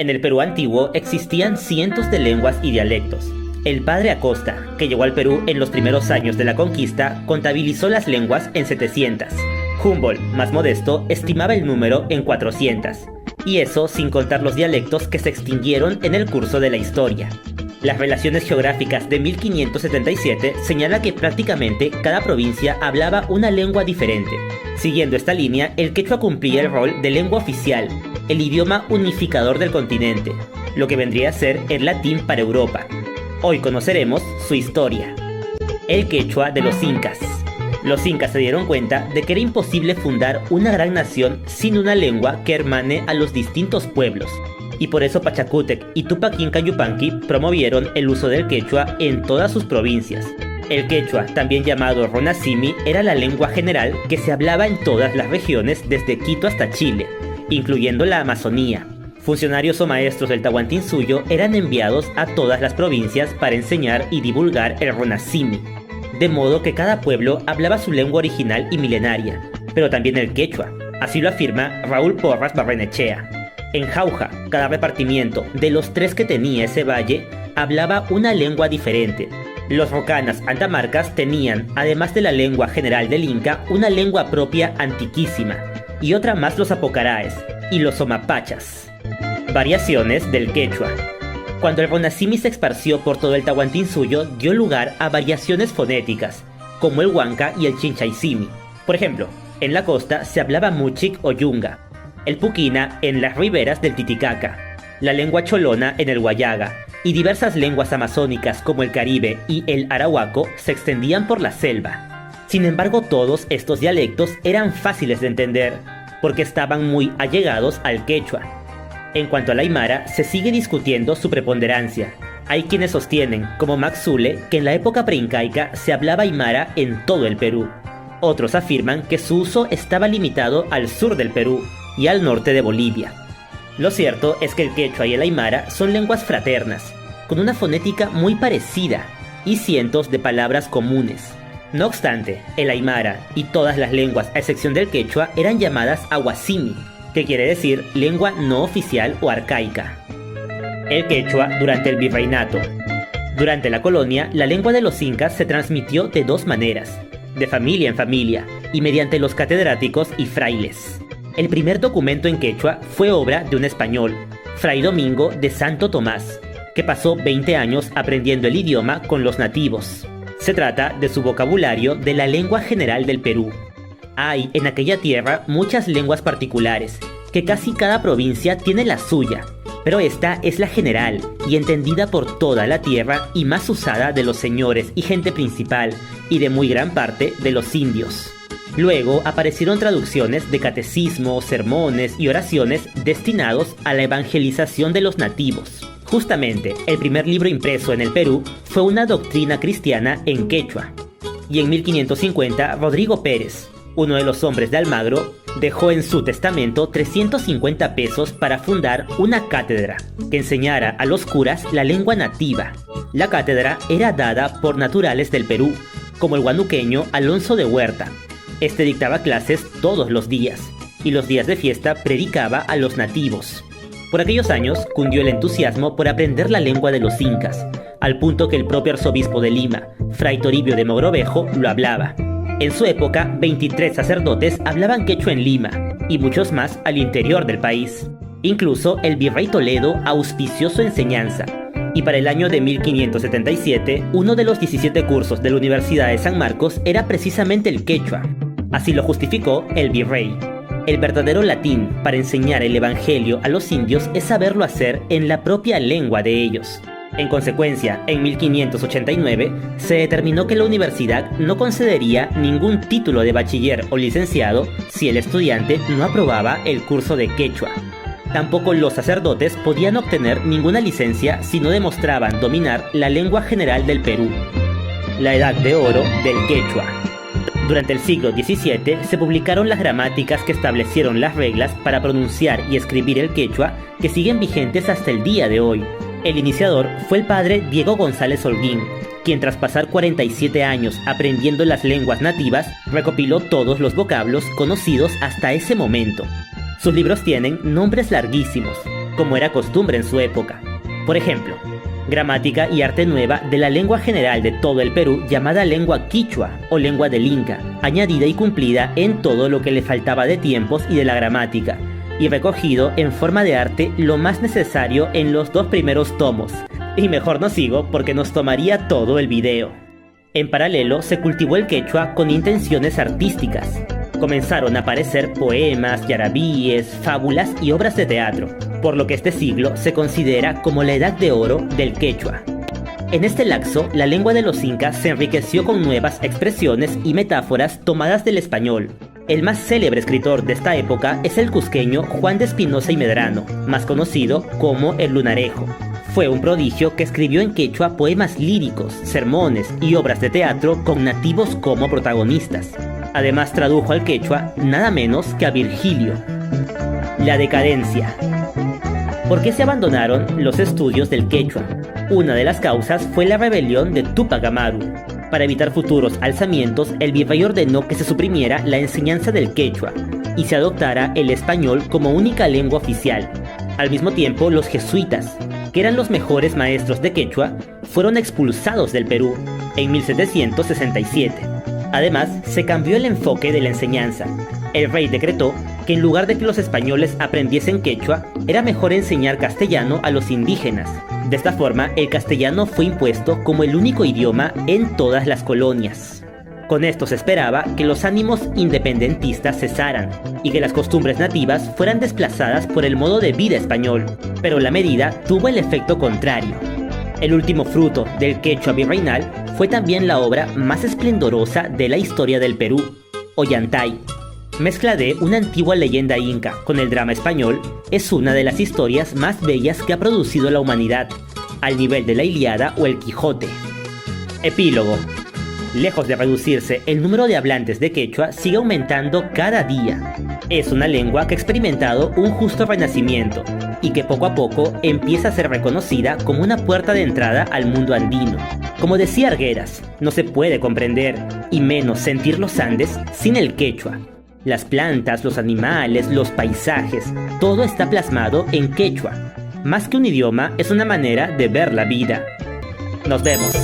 En el Perú antiguo existían cientos de lenguas y dialectos. El padre Acosta, que llegó al Perú en los primeros años de la conquista, contabilizó las lenguas en 700. Humboldt, más modesto, estimaba el número en 400. Y eso sin contar los dialectos que se extinguieron en el curso de la historia. Las relaciones geográficas de 1577 señala que prácticamente cada provincia hablaba una lengua diferente. Siguiendo esta línea, el quechua cumplía el rol de lengua oficial, el idioma unificador del continente, lo que vendría a ser el latín para Europa. Hoy conoceremos su historia. El quechua de los incas. Los incas se dieron cuenta de que era imposible fundar una gran nación sin una lengua que hermane a los distintos pueblos. Y por eso Pachacútec y Tupac Inca Yupanqui promovieron el uso del quechua en todas sus provincias. El quechua, también llamado ronacimi, era la lengua general que se hablaba en todas las regiones desde Quito hasta Chile, incluyendo la Amazonía. Funcionarios o maestros del Tahuantinsuyo eran enviados a todas las provincias para enseñar y divulgar el ronacimi, de modo que cada pueblo hablaba su lengua original y milenaria, pero también el quechua. Así lo afirma Raúl Porras Barrenechea. En Jauja, cada repartimiento de los 3 que tenía ese valle hablaba una lengua diferente. Los rocanas antamarcas tenían, además de la lengua general del Inca, una lengua propia antiquísima, y otra más los apocaraes y los omapachas. Variaciones del quechua. Cuando el ronacimi se esparció por todo el Tahuantinsuyo, dio lugar a variaciones fonéticas, como el huanca y el chinchaysimi. Por ejemplo, en la costa se hablaba muchic o yunga, el puquina en las riberas del Titicaca, la lengua cholona en el Huallaga, y diversas lenguas amazónicas como el Caribe y el arahuaco se extendían por la selva. Sin embargo, todos estos dialectos eran fáciles de entender, porque estaban muy allegados al quechua. En cuanto al aymara, se sigue discutiendo su preponderancia. Hay quienes sostienen, como Max Zule, que en la época preincaica se hablaba aymara en todo el Perú. Otros afirman que su uso estaba limitado al sur del Perú y al norte de Bolivia. Lo cierto es que el quechua y el aymara son lenguas fraternas, con una fonética muy parecida y cientos de palabras comunes. No obstante, el aymara y todas las lenguas, a excepción del quechua, eran llamadas aguasimi, que quiere decir lengua no oficial o arcaica. El quechua durante el virreinato. Durante la colonia, la lengua de los incas se transmitió de 2 maneras, de familia en familia y mediante los catedráticos y frailes. El primer documento en quechua fue obra de un español, Fray Domingo de Santo Tomás, que pasó 20 años aprendiendo el idioma con los nativos. Se trata de su vocabulario de la lengua general del Perú. Hay en aquella tierra muchas lenguas particulares, que casi cada provincia tiene la suya, pero esta es la general y entendida por toda la tierra y más usada de los señores y gente principal y de muy gran parte de los indios. Luego aparecieron traducciones de catecismos, sermones y oraciones destinados a la evangelización de los nativos. Justamente, el primer libro impreso en el Perú fue una doctrina cristiana en quechua. Y en 1550, Rodrigo Pérez, uno de los hombres de Almagro, dejó en su testamento 350 pesos para fundar una cátedra que enseñara a los curas la lengua nativa. La cátedra era dada por naturales del Perú, como el huanuqueño Alonso de Huerta. Este dictaba clases todos los días, y los días de fiesta predicaba a los nativos. Por aquellos años cundió el entusiasmo por aprender la lengua de los incas, al punto que el propio arzobispo de Lima, Fray Toribio de Mogrovejo, lo hablaba. En su época, 23 sacerdotes hablaban quechua en Lima, y muchos más al interior del país. Incluso el virrey Toledo auspició su enseñanza, y para el año de 1577, uno de los 17 cursos de la Universidad de San Marcos era precisamente el quechua. Así lo justificó el virrey. El verdadero latín para enseñar el evangelio a los indios es saberlo hacer en la propia lengua de ellos. En consecuencia, en 1589 se determinó que la universidad no concedería ningún título de bachiller o licenciado si el estudiante no aprobaba el curso de quechua. Tampoco los sacerdotes podían obtener ninguna licencia si no demostraban dominar la lengua general del Perú. La edad de oro del quechua. Durante el siglo XVII se publicaron las gramáticas que establecieron las reglas para pronunciar y escribir el quechua que siguen vigentes hasta el día de hoy. El iniciador fue el padre Diego González Holguín, quien tras pasar 47 años aprendiendo las lenguas nativas, recopiló todos los vocablos conocidos hasta ese momento. Sus libros tienen nombres larguísimos, como era costumbre en su época. Por ejemplo, gramática y arte nueva de la lengua general de todo el Perú llamada lengua quichua o lengua del Inca, añadida y cumplida en todo lo que le faltaba de tiempos y de la gramática, y recogido en forma de arte lo más necesario en los 2 primeros tomos. Y mejor no sigo porque nos tomaría todo el video. En paralelo se cultivó el quechua con intenciones artísticas. Comenzaron a aparecer poemas, yarabíes, fábulas y obras de teatro, por lo que este siglo se considera como la edad de oro del quechua. En este lapso, la lengua de los incas se enriqueció con nuevas expresiones y metáforas tomadas del español. El más célebre escritor de esta época es el cusqueño Juan de Espinosa y Medrano, más conocido como el Lunarejo. Fue un prodigio que escribió en quechua poemas líricos, sermones y obras de teatro con nativos como protagonistas. Además tradujo al quechua nada menos que a Virgilio. La decadencia. ¿Por qué se abandonaron los estudios del quechua? Una de las causas fue la rebelión de Túpac Amaru. Para evitar futuros alzamientos, el virrey ordenó que se suprimiera la enseñanza del quechua y se adoptara el español como única lengua oficial. Al mismo tiempo, los jesuitas, que eran los mejores maestros de quechua, fueron expulsados del Perú en 1767. Además, se cambió el enfoque de la enseñanza. El rey decretó que en lugar de que los españoles aprendiesen quechua, era mejor enseñar castellano a los indígenas. De esta forma, el castellano fue impuesto como el único idioma en todas las colonias. Con esto se esperaba que los ánimos independentistas cesaran y que las costumbres nativas fueran desplazadas por el modo de vida español, pero la medida tuvo el efecto contrario. El último fruto del quechua virreinal fue también la obra más esplendorosa de la historia del Perú, Ollantay. Mezcla de una antigua leyenda inca con el drama español, es una de las historias más bellas que ha producido la humanidad, al nivel de la Ilíada o el Quijote. Epílogo. Lejos de reducirse, el número de hablantes de quechua sigue aumentando cada día. Es una lengua que ha experimentado un justo renacimiento y que poco a poco empieza a ser reconocida como una puerta de entrada al mundo andino. Como decía Arguedas, no se puede comprender, y menos sentir los Andes, sin el quechua. Las plantas, los animales, los paisajes, todo está plasmado en quechua. Más que un idioma, es una manera de ver la vida. Nos vemos.